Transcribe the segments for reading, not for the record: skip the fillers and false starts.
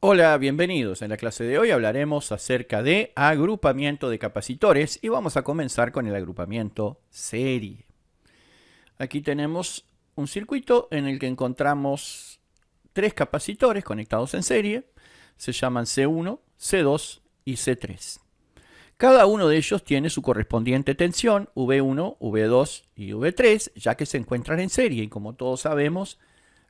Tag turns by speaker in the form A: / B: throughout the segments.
A: Hola, bienvenidos. En la clase de hoy hablaremos acerca de agrupamiento de capacitores y vamos a comenzar con el agrupamiento serie. Aquí tenemos un circuito en el que encontramos tres capacitores conectados en serie. Se llaman C1, C2 y C3. Cada uno de ellos tiene su correspondiente tensión, V1, V2 y V3, ya que se encuentran en serie. Y como todos sabemos,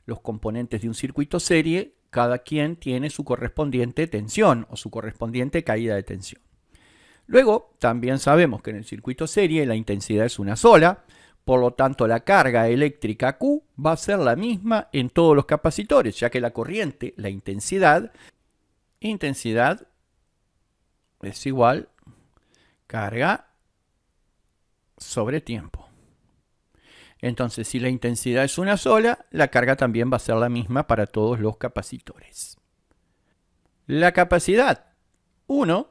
A: los componentes de un circuito serie, cada quien tiene su correspondiente tensión o su correspondiente caída de tensión. Luego, también sabemos que en el circuito serie la intensidad es una sola, por lo tanto la carga eléctrica Q va a ser la misma en todos los capacitores, ya que la corriente, la intensidad es igual carga sobre tiempo. Entonces, si la intensidad es una sola, la carga también va a ser la misma para todos los capacitores. La capacidad 1,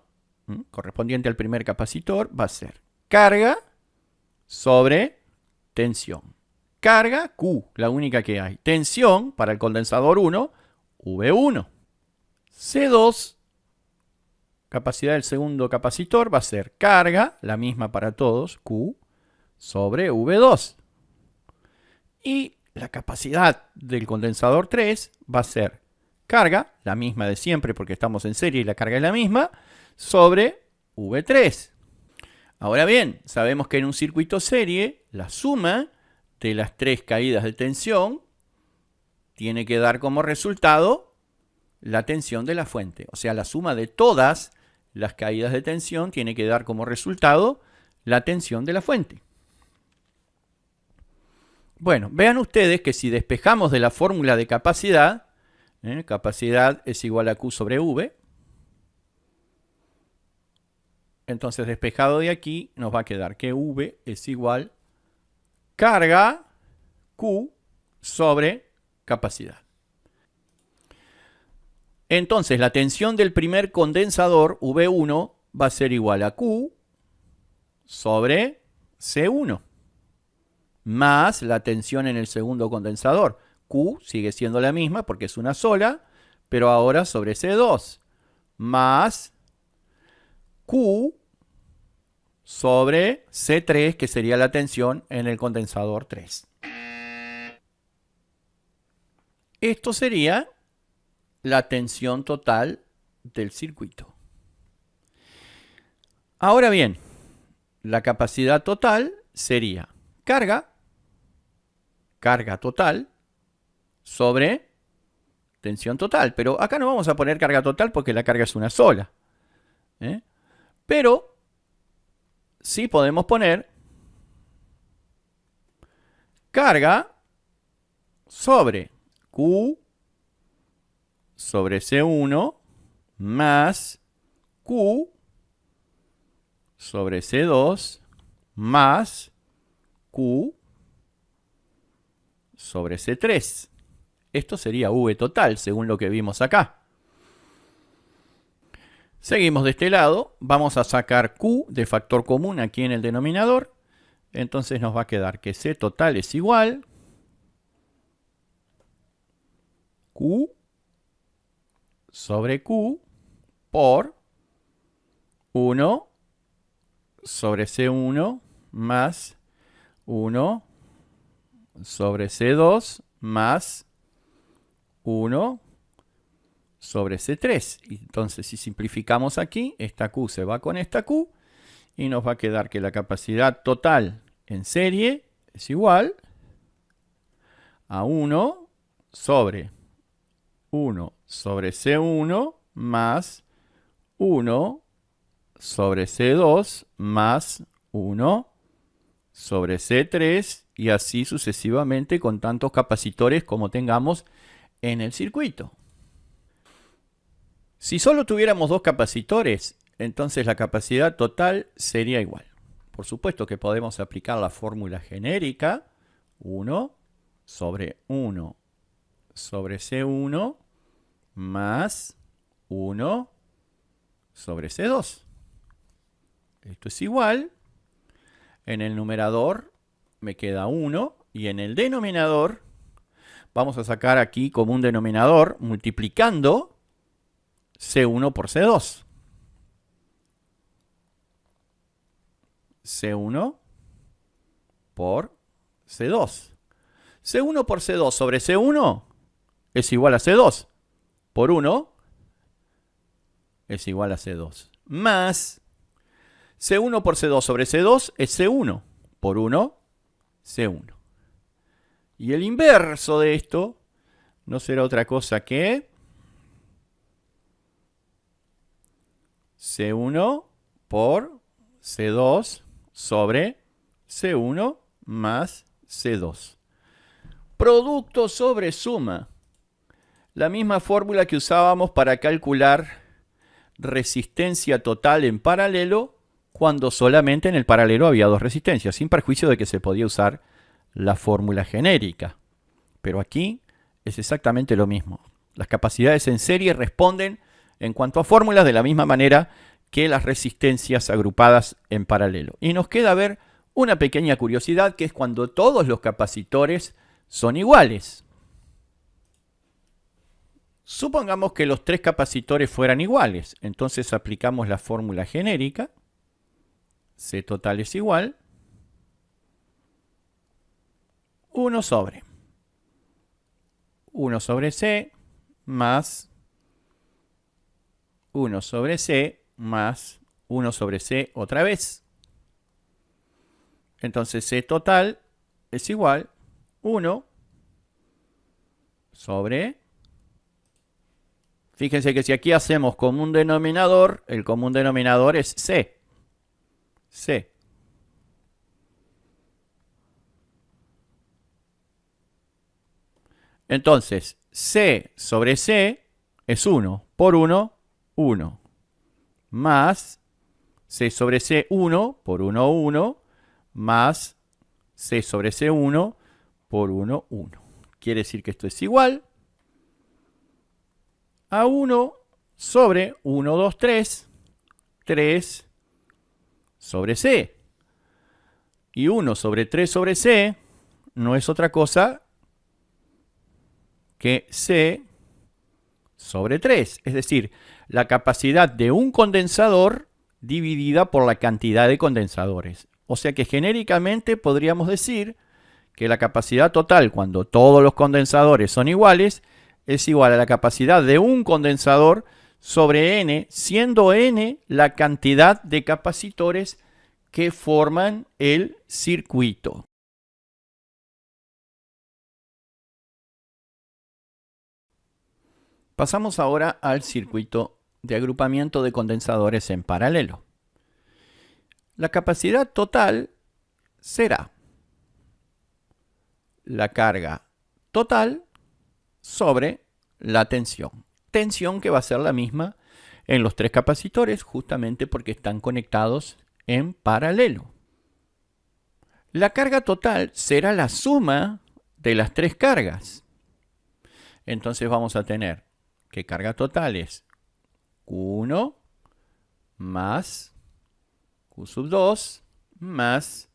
A: correspondiente al primer capacitor, va a ser carga sobre tensión. Carga Q, la única que hay. Tensión para el condensador 1, V1. C2, capacidad del segundo capacitor, va a ser carga, la misma para todos, Q, sobre V2. Y la capacidad del condensador 3 va a ser carga, la misma de siempre porque estamos en serie y la carga es la misma, sobre V3. Ahora bien, sabemos que en un circuito serie la suma de las tres caídas de tensión tiene que dar como resultado la tensión de la fuente. O sea, la suma de todas las caídas de tensión tiene que dar como resultado la tensión de la fuente. Bueno, vean ustedes que si despejamos de la fórmula de capacidad, capacidad es igual a Q sobre V, entonces despejado de aquí nos va a quedar que V es igual carga Q sobre capacidad. Entonces la tensión del primer condensador, V1, va a ser igual a Q sobre C1. Más la tensión en el segundo condensador. Q sigue siendo la misma porque es una sola, pero ahora sobre C2. Más Q sobre C3, que sería la tensión en el condensador 3. Esto sería la tensión total del circuito. Ahora bien, la capacidad total sería carga total sobre tensión total. Pero acá no vamos a poner carga total porque la carga es una sola. Pero sí podemos poner carga sobre Q sobre C1 más Q sobre C2 más Q sobre C3. Esto sería V total, según lo que vimos acá. Seguimos de este lado. Vamos a sacar Q de factor común aquí en el denominador. Entonces nos va a quedar que C total es igual Q sobre Q por 1 sobre C1 más 1 sobre C2 más 1 sobre C3. Entonces, si simplificamos aquí, esta Q se va con esta Q y nos va a quedar que la capacidad total en serie es igual a 1 sobre C1 más 1 sobre C2 más 1 sobre C3 y así sucesivamente con tantos capacitores como tengamos en el circuito. Si solo tuviéramos dos capacitores, entonces la capacidad total sería igual. Por supuesto que podemos aplicar la fórmula genérica 1 sobre 1 sobre C1 más 1 sobre C2. Esto es igual. En el numerador me queda 1 y en el denominador vamos a sacar aquí como un denominador multiplicando C1 por C2. C1 por C2. C1 por C2 sobre C1 es igual a C2 por 1 es igual a C2. Más C1 por C2 sobre C2 es C1 por 1, C1. Y el inverso de esto no será otra cosa que C1 por C2 sobre C1 más C2. Producto sobre suma. La misma fórmula que usábamos para calcular resistencia total en paralelo cuando solamente en el paralelo había dos resistencias, sin perjuicio de que se podía usar la fórmula genérica. Pero aquí es exactamente lo mismo. Las capacidades en serie responden en cuanto a fórmulas de la misma manera que las resistencias agrupadas en paralelo. Y nos queda ver una pequeña curiosidad, que es cuando todos los capacitores son iguales. Supongamos que los tres capacitores fueran iguales. Entonces aplicamos la fórmula genérica. C total es igual 1 sobre C más 1 sobre C más 1 sobre C otra vez. Entonces C total es igual 1 sobre... Fíjense que si aquí hacemos común denominador, el común denominador es C. C. Entonces, C sobre C es 1. Por 1, 1. Más C sobre C, 1. Por 1, 1. Más C sobre C, 1. Por 1, 1. Quiere decir que esto es igual a 1 sobre 1, 2, 3. 3 sobre C. Y 1 sobre 3 sobre C no es otra cosa que C sobre 3. Es decir, la capacidad de un condensador dividida por la cantidad de condensadores. O sea que genéricamente podríamos decir que la capacidad total cuando todos los condensadores son iguales es igual a la capacidad de un condensador sobre N, siendo N la cantidad de capacitores que forman el circuito. Pasamos ahora al circuito de agrupamiento de condensadores en paralelo. La capacidad total será la carga total sobre la tensión. Tensión que va a ser la misma en los tres capacitores justamente porque están conectados en paralelo. La carga total será la suma de las tres cargas. Entonces vamos a tener que carga total es Q1 más Q sub 2 más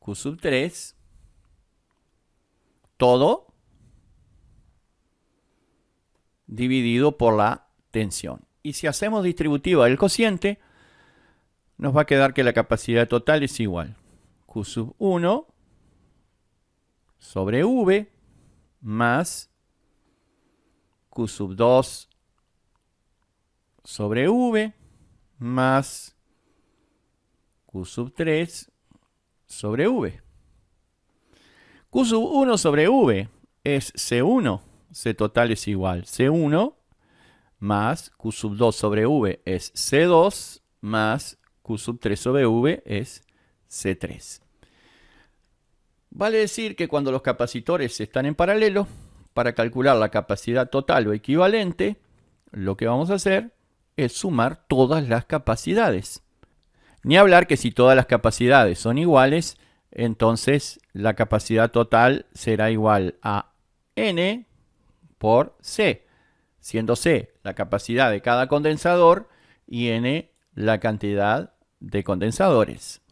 A: Q sub 3, todo dividido por la tensión. Y si hacemos distributiva del cociente, nos va a quedar que la capacidad total es igual Q sub 1 sobre V más Q sub 2 sobre V más Q sub 3 sobre V. Q sub 1 sobre V es C1. C total es igual C1 más Q sub 2 sobre V es C2 más Q sub 3 sobre V es C3. Vale decir que cuando los capacitores están en paralelo, para calcular la capacidad total o equivalente, lo que vamos a hacer es sumar todas las capacidades. Ni hablar que si todas las capacidades son iguales, entonces la capacidad total será igual a N por C, siendo C la capacidad de cada condensador y N la cantidad de condensadores.